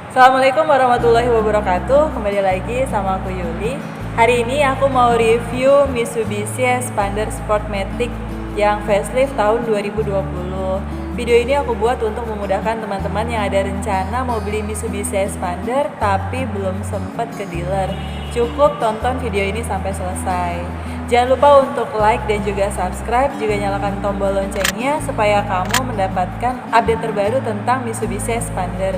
Assalamualaikum warahmatullahi wabarakatuh. Kembali lagi sama aku Yuli. Hari ini aku mau review Mitsubishi Xpander Sportmatic yang facelift tahun 2020. Video ini aku buat untuk memudahkan teman-teman yang ada rencana mau beli Mitsubishi Xpander tapi belum sempat ke dealer. Cukup tonton video ini sampai selesai. Jangan lupa untuk like dan juga subscribe, juga nyalakan tombol loncengnya supaya kamu mendapatkan update terbaru tentang Mitsubishi Xpander.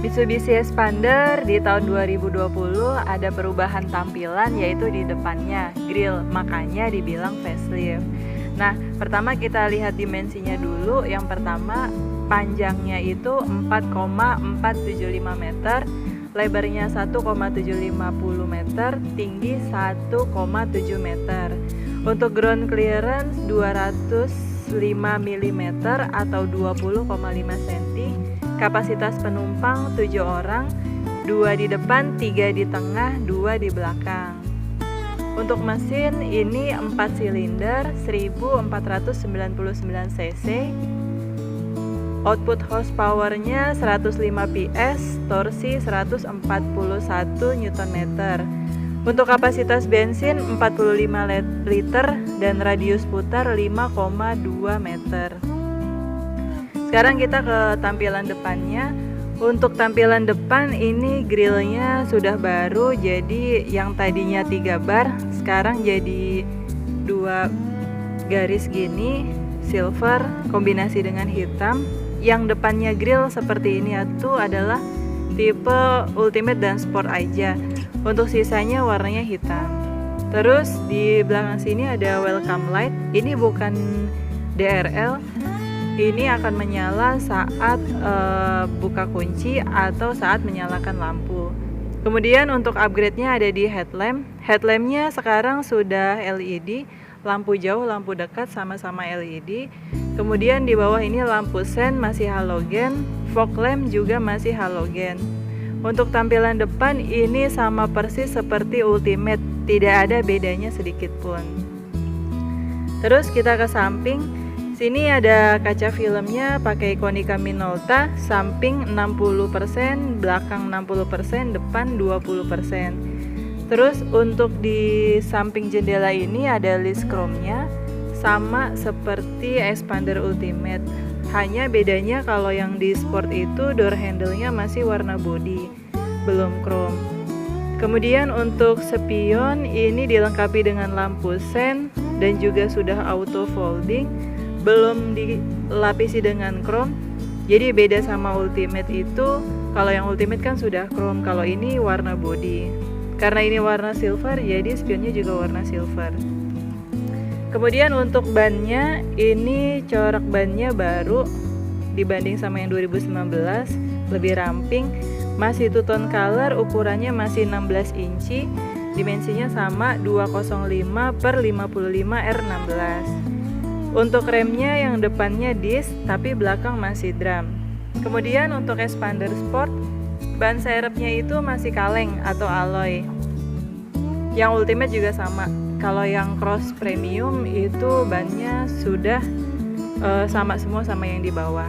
Mitsubishi Xpander di tahun 2020 ada perubahan tampilan, yaitu di depannya grill, makanya dibilang facelift. Nah, pertama kita lihat dimensinya dulu. Yang pertama, panjangnya itu 4,475 meter, lebarnya 1,750 meter, tinggi 1,7 meter. Untuk ground clearance 205 mm atau 20,5 cm. Kapasitas penumpang 7 orang, 2 di depan, 3 di tengah, 2 di belakang. Untuk mesin ini 4 silinder 1499 cc. Output horsepower-nya 105 PS, torsi 141 Nm. Untuk kapasitas bensin 45 liter dan radius putar 5,2 meter. Sekarang kita ke tampilan depannya. Untuk tampilan depan ini grillnya sudah baru, jadi yang tadinya 3 bar sekarang jadi 2 garis gini, silver kombinasi dengan hitam. Yang depannya grill seperti ini itu adalah tipe Ultimate dan Sport aja. Untuk sisanya warnanya hitam. Terus di belakang sini ada welcome light. Ini bukan DRL. Ini akan menyala saat buka kunci atau saat menyalakan lampu. Kemudian untuk upgrade-nya ada di headlamp. Headlamp-nya sekarang sudah LED, lampu jauh, lampu dekat sama-sama LED. Kemudian di bawah ini lampu sen masih halogen, fog lamp juga masih halogen. Untuk tampilan depan ini sama persis seperti Ultimate, tidak ada bedanya sedikit pun. Terus kita ke samping. Sini ada kaca filmnya pakai Konica Minolta, samping 60%, belakang 60%, depan 20%. Terus untuk di samping jendela ini ada list chrome-nya, sama seperti Xpander Ultimate. Hanya bedanya kalau yang di Sport itu door handle-nya masih warna body, belum chrome. Kemudian untuk spion ini dilengkapi dengan lampu sen dan juga sudah auto folding. Belum dilapisi dengan chrome, jadi beda sama Ultimate itu. Kalau yang Ultimate kan sudah chrome, kalau ini warna body. Karena ini warna silver, jadi spionnya juga warna silver. Kemudian untuk bannya, ini corak bannya baru dibanding sama yang 2019, lebih ramping. Masih two tone color, ukurannya masih 16 inci, dimensinya sama 205 per 55 R16. Untuk remnya yang depannya disc tapi belakang masih drum. Kemudian untuk Xpander Sport, ban serepnya itu masih kaleng atau alloy. Yang Ultimate juga sama. Kalau yang Cross Premium itu bannya sudah sama semua sama yang di bawah.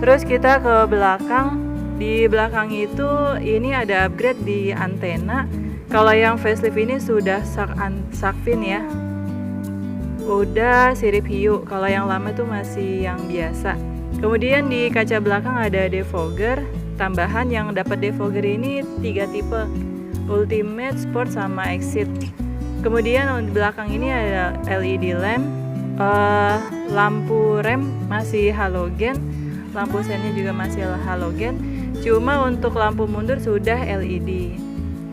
Terus kita ke belakang. Di belakang itu ini ada upgrade di antena. Kalau yang facelift ini sudah shark fin ya. Udah sirip hiu, kalau yang lama tuh masih yang biasa. Kemudian di kaca belakang ada defogger tambahan. Yang dapat defogger ini 3 tipe, Ultimate, Sport, sama Exit. Kemudian di belakang ini ada LED lamp, lampu rem masih halogen, lampu sennya juga masih halogen, cuma untuk lampu mundur sudah LED.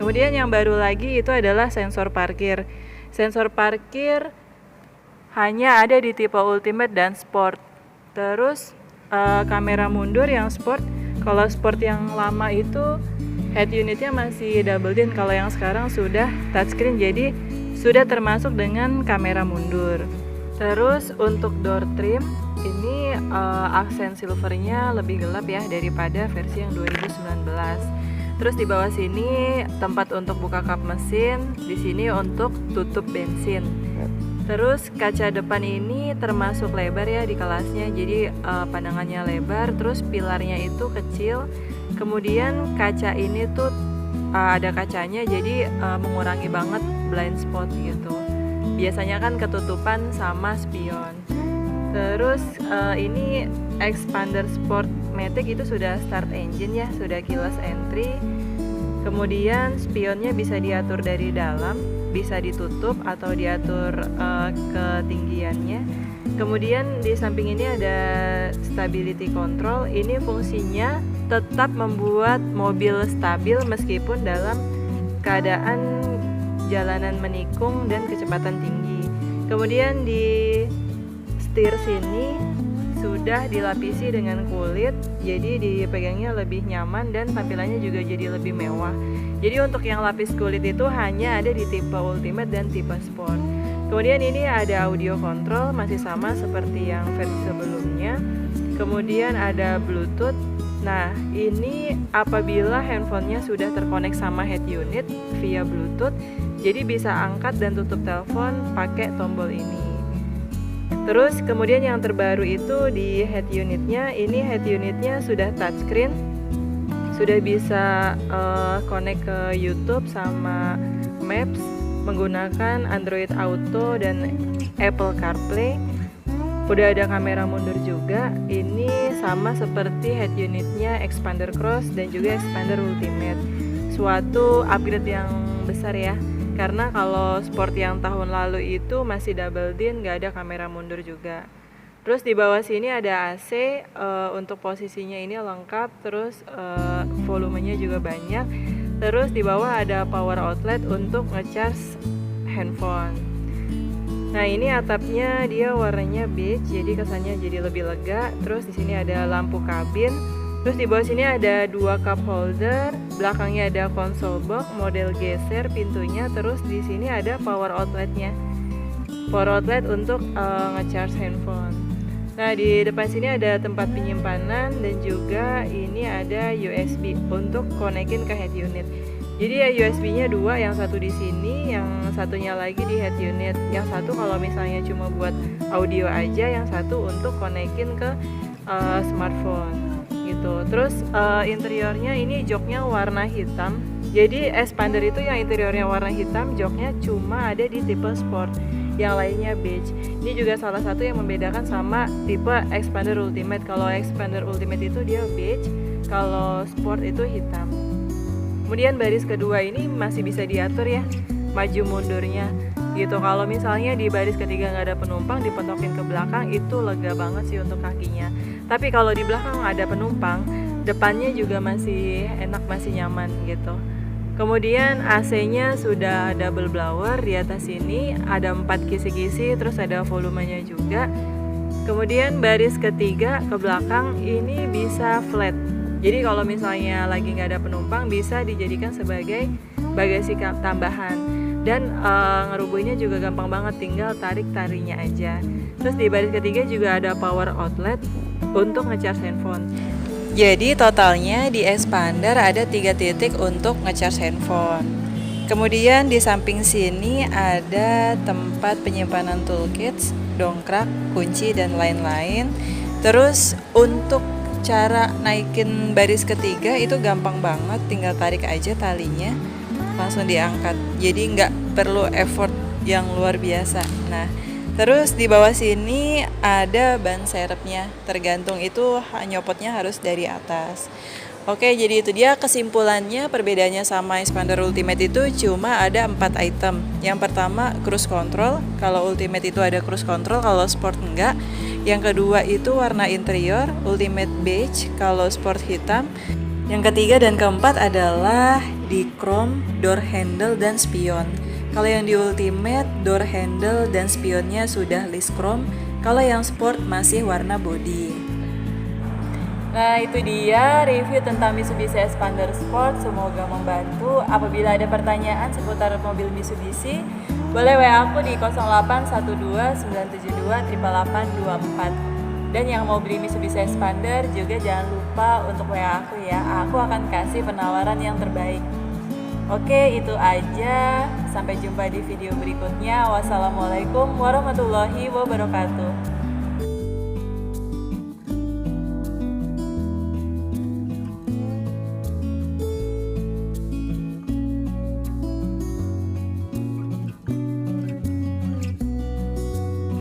Kemudian yang baru lagi itu adalah sensor parkir. Sensor parkir hanya ada di tipe Ultimate dan Sport. Terus kamera mundur yang Sport. Kalau Sport yang lama itu head unitnya masih double din. Kalau yang sekarang sudah touchscreen, jadi sudah termasuk dengan kamera mundur. Terus untuk door trim ini aksen silvernya lebih gelap ya daripada versi yang 2019. Terus di bawah sini tempat untuk buka kap mesin, di sini untuk tutup bensin. Terus kaca depan ini termasuk lebar ya di kelasnya, jadi pandangannya lebar, terus pilarnya itu kecil. Kemudian kaca ini tuh ada kacanya, jadi mengurangi banget blind spot gitu. Biasanya kan ketutupan sama spion. Terus ini expander sport matic itu sudah start engine ya, sudah keyless entry. Kemudian spionnya bisa diatur dari dalam, bisa ditutup atau diatur ketinggiannya. Kemudian di samping ini ada stability control. Ini fungsinya tetap membuat mobil stabil meskipun dalam keadaan jalanan menikung dan kecepatan tinggi. Kemudian di setir sini sudah dilapisi dengan kulit, jadi dipegangnya lebih nyaman dan tampilannya juga jadi lebih mewah. Jadi untuk yang lapis kulit itu hanya ada di tipe Ultimate dan tipe Sport. Kemudian ini ada audio control, masih sama seperti yang versi sebelumnya. Kemudian ada Bluetooth. Nah, ini apabila handphonenya sudah terkonek sama head unit via Bluetooth, jadi bisa angkat dan tutup telepon pakai tombol ini. Terus kemudian yang terbaru itu di head unitnya, ini head unitnya sudah touchscreen, sudah bisa connect ke YouTube sama Maps menggunakan Android Auto dan Apple CarPlay. Udah ada kamera mundur juga. Ini sama seperti head unitnya Expander Cross dan juga Expander Ultimate. Suatu upgrade yang besar ya. Karena kalau sport yang tahun lalu itu masih double din, nggak ada kamera mundur juga. Terus di bawah sini ada AC, untuk posisinya ini lengkap, terus volumenya juga banyak. Terus di bawah ada power outlet untuk ngecharge handphone. Nah ini atapnya dia warnanya beige, jadi kesannya jadi lebih lega. Terus di sini ada lampu kabin. Terus di bawah sini ada 2 cup holder, belakangnya ada console box, model geser pintunya, terus di sini ada power outletnya. Power outlet untuk ngecharge handphone. Nah, di depan sini ada tempat penyimpanan dan juga ini ada USB untuk konekin ke head unit. Jadi ya USB-nya 2, yang satu di sini, yang satunya lagi di head unit. Yang satu kalau misalnya cuma buat audio aja, yang satu untuk konekin ke smartphone. Gitu. Terus interiornya ini joknya warna hitam. Jadi Expander itu yang interiornya warna hitam, joknya cuma ada di tipe Sport, yang lainnya beige. Ini juga salah satu yang membedakan sama tipe Expander Ultimate. Kalau Expander Ultimate itu dia beige, kalau Sport itu hitam. Kemudian baris kedua ini masih bisa diatur ya, maju mundurnya gitu. Kalau misalnya di baris ketiga nggak ada penumpang, dipentokin ke belakang, itu lega banget sih untuk kakinya. Tapi kalau di belakang ada penumpang, depannya juga masih enak, masih nyaman gitu. Kemudian AC-nya sudah double blower, di atas sini ada 4 kisi-kisi, terus ada volumenya juga. Kemudian baris ketiga ke belakang ini bisa flat. Jadi kalau misalnya lagi nggak ada penumpang, bisa dijadikan sebagai bagasi tambahan. Dan ngerubuhnya juga gampang banget, tinggal tarik tarinya aja. Terus di baris ketiga juga ada power outlet untuk ngecharge handphone. Jadi totalnya di Expander ada 3 titik untuk ngecharge handphone. Kemudian di samping sini ada tempat penyimpanan toolkits, dongkrak, kunci dan lain-lain. Terus untuk cara naikin baris ketiga itu gampang banget, tinggal tarik aja talinya, langsung diangkat. Jadi nggak perlu effort yang luar biasa. Nah, terus di bawah sini ada ban serepnya, tergantung itu nyopotnya harus dari atas. Oke, jadi itu dia kesimpulannya. Perbedaannya sama Expander Ultimate itu cuma ada 4 item. Yang pertama cruise control, kalau Ultimate itu ada cruise control, kalau Sport enggak. Yang kedua itu warna interior, Ultimate beige, kalau Sport hitam. Yang ketiga dan keempat adalah di chrome, door handle, dan spion. Kalau yang di Ultimate, door handle dan spionnya sudah list chrome. Kalau yang Sport masih warna body. Nah itu dia review tentang Mitsubishi Expander Sport. Semoga membantu. Apabila ada pertanyaan seputar mobil Mitsubishi, boleh WA aku di 0812 972 8824. Dan yang mau beli Mitsubishi Xpander juga jangan lupa untuk WA aku ya. Aku akan kasih penawaran yang terbaik. Oke, itu aja. Sampai jumpa di video berikutnya. Wassalamualaikum warahmatullahi wabarakatuh.